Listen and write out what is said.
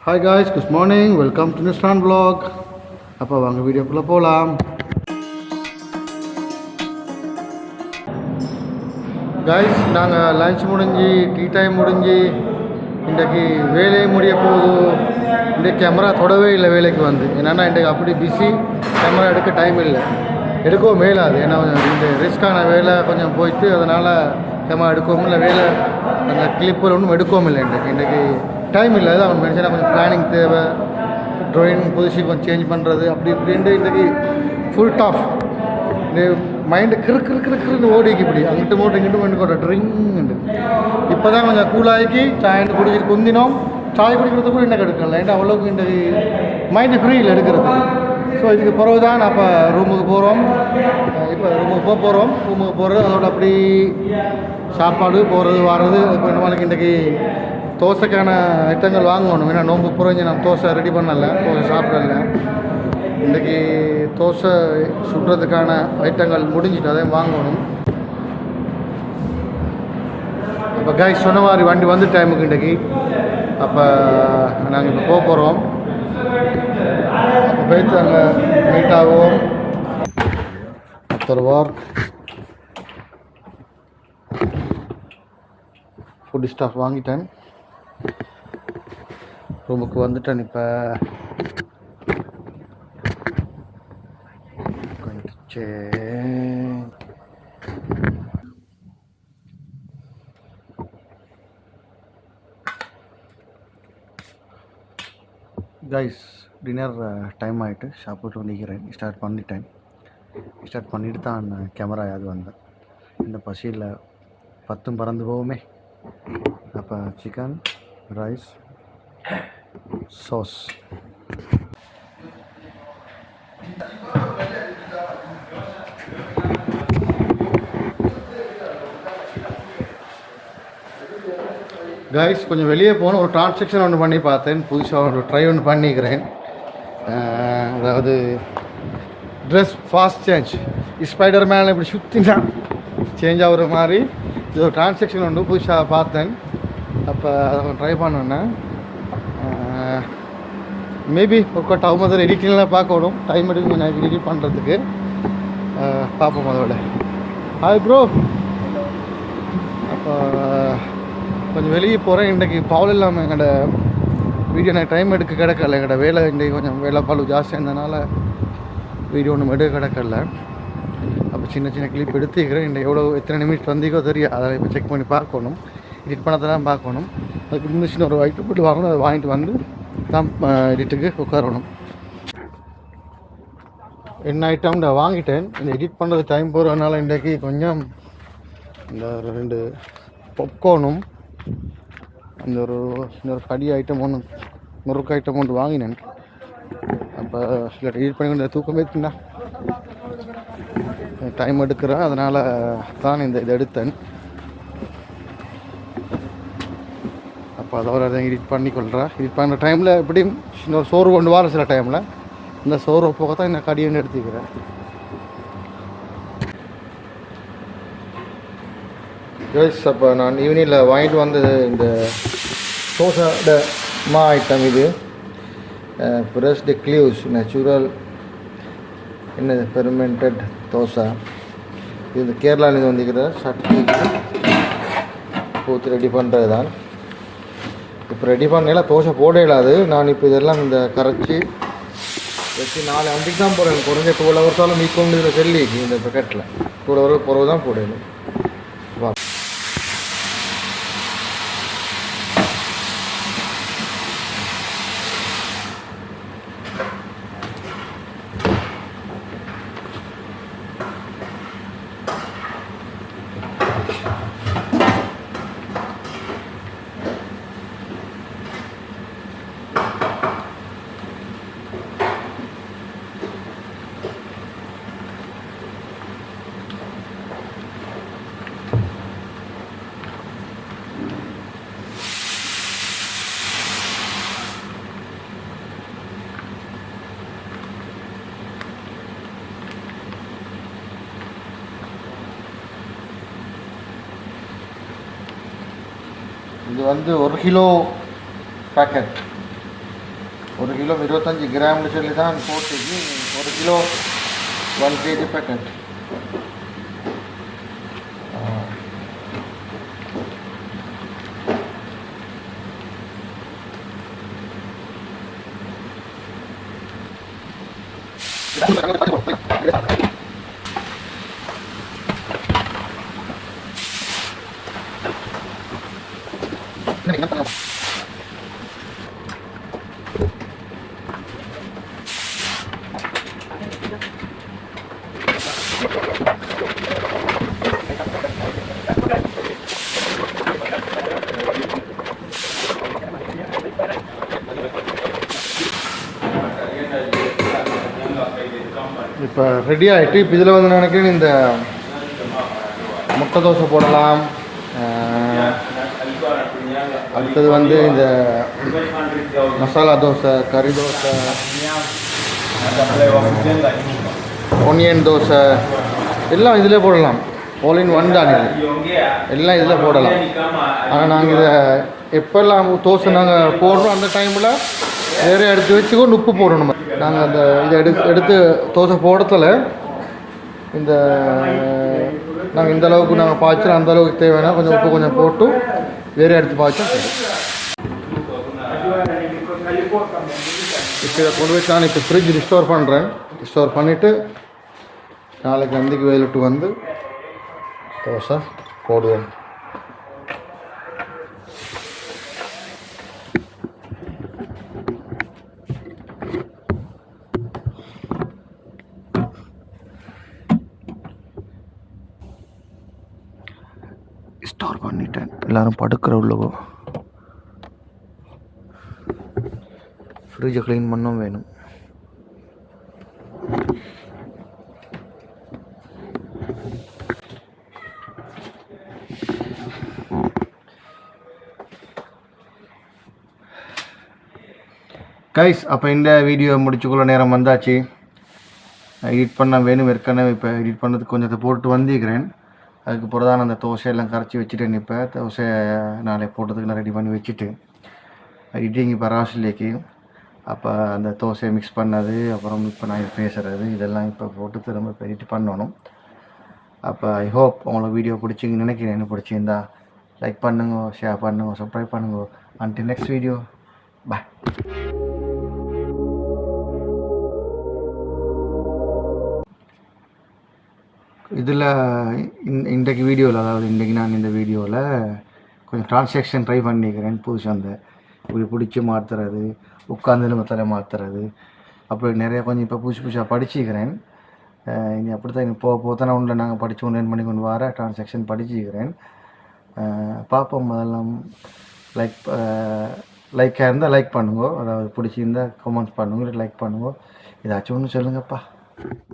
Hi guys, good morning. Welcome to நிஸ்டான் vlog. அப்போ வாங்க வீடியோக்குள்ளே போகலாம். காய்ஸ், நாங்கள் லஞ்ச் முடிஞ்சு டீ டைம் முடிஞ்சு இன்றைக்கு வேலையை முடிய போகுது. இன்றைக்கு கேமரா தொடவே இல்லை வேலைக்கு வந்து. என்னென்னா இன்றைக்கு அப்படி பிஸி, கேமரா எடுக்க டைம் இல்லை, எடுக்கவும் மேலாது. ஏன்னா இந்த ரிஸ்க்கான வேலை கொஞ்சம் போயிட்டு அதனால் கேமரா எடுக்கவும் இல்லை, வேலை அந்த கிளிப்பில் ஒன்றும் எடுக்கவும் இல்லை. இன்றைக்கு டைம் இல்லை. அவன் மென்ஷனாக கொஞ்சம் பிளானிங் தேவை, ட்ராயிங் பொசிஷன் கொஞ்சம் சேஞ்ச் பண்ணுறது அப்படி இப்படின்ட்டு இன்றைக்கி ஃபுல் டாஃப். இந்த மைண்டு கிறுன்னு ஓடிக்கு இப்படி அங்கிட்டு மோட்டு இங்கிட்டு மோட்டு ட்ரிங்கு. இப்போ தான் கொஞ்சம் கூலாகி சாயண்டு குடிச்சிட்டு குந்தினோம். சாய் குடிக்கிறது கூட இன்னும் எடுக்கல, ஏன்னா அவ்வளோக்கு இன்றைக்கு மைண்டு ஃப்ரீ இல்லை எடுக்கிறது. ஸோ இதுக்கு பிறகு தான் நான் இப்போ ரூமுக்கு போகிறோம். இப்போ ரூமுக்கு போகிறோம். ரூமுக்கு போகிறது அதோட அப்படி சாப்பாடு போகிறது வர்றது. இப்போ நம்மளுக்கு இன்றைக்கி தோசைக்கான ஐட்டங்கள் வாங்கணும். ஏன்னா நோம்பு புரிஞ்சு நான் தோசை ரெடி பண்ணலை, தோசை சாப்பிடல. இன்றைக்கி தோசை சுடுறதுக்கான ஐட்டங்கள் முடிஞ்சிட்டு அதையும் வாங்கணும். அப்போ காய்ஸ் சொன்ன மாதிரி வண்டி வந்து டைமுக்கு இன்றைக்கி. அப்போ நாங்கள் இப்போ போக போகிறோம். அப்போ போய்த்து அங்கே மீட் ஆகும். ஆஃப்டர் ஒர்க் ஃபுட் ஸ்டாஃப் வாங்கிட்டேன், ரூமுக்கு வந்துட்டேன். இப்போ கைஸ் டின்னர் டைம் ஆகிட்டு சாப்பிட்டு வந்துக்கிறேன். ஸ்டார்ட் பண்ணிட்டு தான் கேமரா யாது வந்தேன். இந்த பசியில் பத்தும் பறந்து போவோமே. அப்போ சிக்கன் ரைஸ் சாஸ். கைஸ் கொஞ்சம் வெளியே போன ஒரு டிரான்சாக்ஷன் ஒன்று பண்ணி பார்த்தேன். புதுசாக ஒரு ட்ரை ஒன்று பண்ணிக்கிறேன். அதாவது dress fast change, spider man இப்படி சுற்றினா சேஞ்ச் ஆகிற மாதிரி இது ஒரு டிரான்சாக்ஷன் ஒன்று புதுசாக பார்த்தேன். அப்போ அதை ட்ரை பண்ணேன். மேபி ஒரு டவு மாதிரி எடிட்டிங்லாம் பார்க்கணும், டைம் எடுக்கும் நான் எடிட் பண்ணுறதுக்கு. பார்ப்போம் அதோட. Hi bro. அப்போ கொஞ்சம் வெளியே போகிறேன். இன்றைக்கி பவுல் இல்லாமல் எங்களோட வீடியோ நான் டைம் எடுக்க கிடக்கல. எங்களோட வேலை இன்றைக்கி கொஞ்சம் வேலை பழு ஜாஸ்தி இருந்ததுனால வீடியோ ஒன்றும் எடுக்க கிடக்கல. அப்போ சின்ன சின்ன கிளிப் எடுத்துக்கிறேன். இன்றைக்கி எத்தனை நிமிஷம் வந்தீங்கோ தெரியும், அதை இப்போ செக் பண்ணி பார்க்கணும், எடிட் பண்ணதான் பார்க்கணும். அதுக்கு இருந்துச்சுன்னு ஒரு ஒயிட் போட்டு வாங்கணும், அதை வாங்கிட்டு வந்து தான் எடிட்டுக்கு உட்காரணும். என்ன ஐட்டம் நான் வாங்கிட்டேன். இந்த எடிட் பண்ணுறது டைம் போகிறதுனால இன்றைக்கி கொஞ்சம் இந்த 2 பாப்கார்னும் அந்த இன்னொரு கடி ஐட்டம் ஒன்று, முறுக்கு ஐட்டம் ஒன்று வாங்கினேன். அப்போ சில எடிட் பண்ணி கொண்டு தூக்கமே தின்னா டைம் எடுக்கிறேன், அதனால் தான் இதை எடுத்தேன். அப்போ அதோட அதை எடிட் பண்ணிக்கொள்கிறேன். எடிட் பண்ணுற டைமில் எப்படியும் இன்னொரு சோறு கொண்டு வர சில டைமில் இந்த சோறு போக தான் இந்த கடியை எடுத்துக்கிறேன். கைஸ், அப்போ நான் ஈவினிங்கில் வாங்கிட்டு வந்தது இந்த தோசையோட ஐட்டம். இது ஃப்ரெஷ் டிக்ளிவ்ஸ் நேச்சுரல் என்னது ஃபெர்மெண்டட் தோசை. இது கேரளாவிலேருந்து வந்துக்கிற சட்னி ஊற்றி ரெடி பண்ணுறது தான். இப்போ ரெடி பண்ணல, தோசை போட இல்லாது. நான் இப்போ இதெல்லாம் இந்த கரைச்சி வச்சு 4 அன்றைக்கு தான் போடுறேன். குறைஞ்ச 12 ஹவர்ஸாலும் மீக்கொண்டு இதில் செல்லிக்கு இந்த பேக்கெட்டில் 12 ஹவருக்கு பிறகு தான் போடணும். வா இது வந்து 1 கிலோ பேக்கெட். 1 கிலோ 25 கிராம்னு சொல்லி தான் போட்டுச்சு. 1 கிலோ 1 kg பேக்கெட். இப்போ ரெடி ஆகிட்டு. இப்போ இதில் வந்து நினைக்கிறேன் இந்த முட்டை தோசை போடலாம். அடுத்தது வந்து இந்த மசாலா தோசை, கறி தோசை, ஒனியன் தோசை எல்லாம் இதில் போடலாம். ஆல் இன் ஒன் தான் இது, எல்லாம் இதில் போடலாம். ஆனால் நாங்கள் இதை எப்போல்லாம் தோசை நாங்கள் போடுறோம் அந்த டைமில் வேறு எடுத்து வச்சுக்கொண்டு உப்பு போடணும். நாங்கள் அந்த இதை எடுத்து தோசை போடுறதுல இந்த நாங்கள் இந்த அளவுக்கு நாங்கள் பாய்ச்சோம், அந்த அளவுக்கு தேவைன்னா கொஞ்சம் உப்பு கொஞ்சம் போட்டு வேறு எடுத்து பாய்ச்சோம். இப்போ இதை கொண்டு போய் நான் இப்போ ஃப்ரிட்ஜ் ரிஸ்டோர் பண்ணுறேன். ரிஸ்டோர் பண்ணிவிட்டு நாளைக்கு அந்திக்கு வெயிலிட்டு வந்து தோசை போடுவேன். ஸ்டோர் பண்ணிட்டேன். எல்லோரும் படுக்கிற உள்ளவோ ஃப்ரிட்ஜை க்ளீன் பண்ணவும் வேணும். கைஸ், அப்போ இந்த வீடியோ முடிச்சுக்குள்ள நேரம் வந்தாச்சு. எடிட் பண்ண வேணும். ஏற்கனவே இப்போ எடிட் பண்ணதுக்கு கொஞ்சத்தை போட்டு வந்திருக்கிறேன். அதுக்கு பிறகு தான் அந்த தோசையெல்லாம் கரைச்சி வச்சுட்டேன். இப்போ தோசை நாளை போட்டதுக்கு நான் ரெடி பண்ணி வச்சுட்டு எடிட்டிங் இப்போ ராசிலேக்கு அப்போ அந்த தோசையை மிக்ஸ் பண்ணது, அப்புறம் இப்போ நான் பேசுகிறது இதெல்லாம் இப்போ போட்டு திரும்ப இப்போ எடிட் பண்ணணும். அப்போ ஐ ஹோப் உங்களுக்கு வீடியோ பிடிச்சிங்கன்னு நினைக்கிறேன். என்ன பிடிச்சிருந்தா லைக் பண்ணுங்க, ஷேர் பண்ணுங்க, சப்ஸ்கிரைப் பண்ணுங்க. until next video, bye. இதில் இன்றைக்கு வீடியோவில், அதாவது இன்றைக்கி நான் இந்த வீடியோவில் கொஞ்சம் ட்ரான்சாக்ஷன் ட்ரை பண்ணிக்கிறேன். புதுசாக அந்த இப்படி பிடிச்சி மாற்றுறது, உட்காந்து நிலமத்தில் மாற்றுறது, அப்படி நிறைய கொஞ்சம் இப்போ புதுசாக படிச்சுக்கிறேன். இனி அப்படி தான் இனி போக தான் ஒன்றில் நாங்கள் படித்து ஒன்று பண்ணி கொண்டு வர ட்ரான்சாக்ஷன் படிச்சுக்கிறேன். பார்ப்போம். அதெல்லாம் லைக்காக இருந்தால் லைக் பண்ணுங்க, அதாவது பிடிச்சிருந்தால் கமெண்ட்ஸ் பண்ணுங்க, லைக் பண்ணுங்க. ஏதாச்சும் ஒன்று சொல்லுங்கப்பா.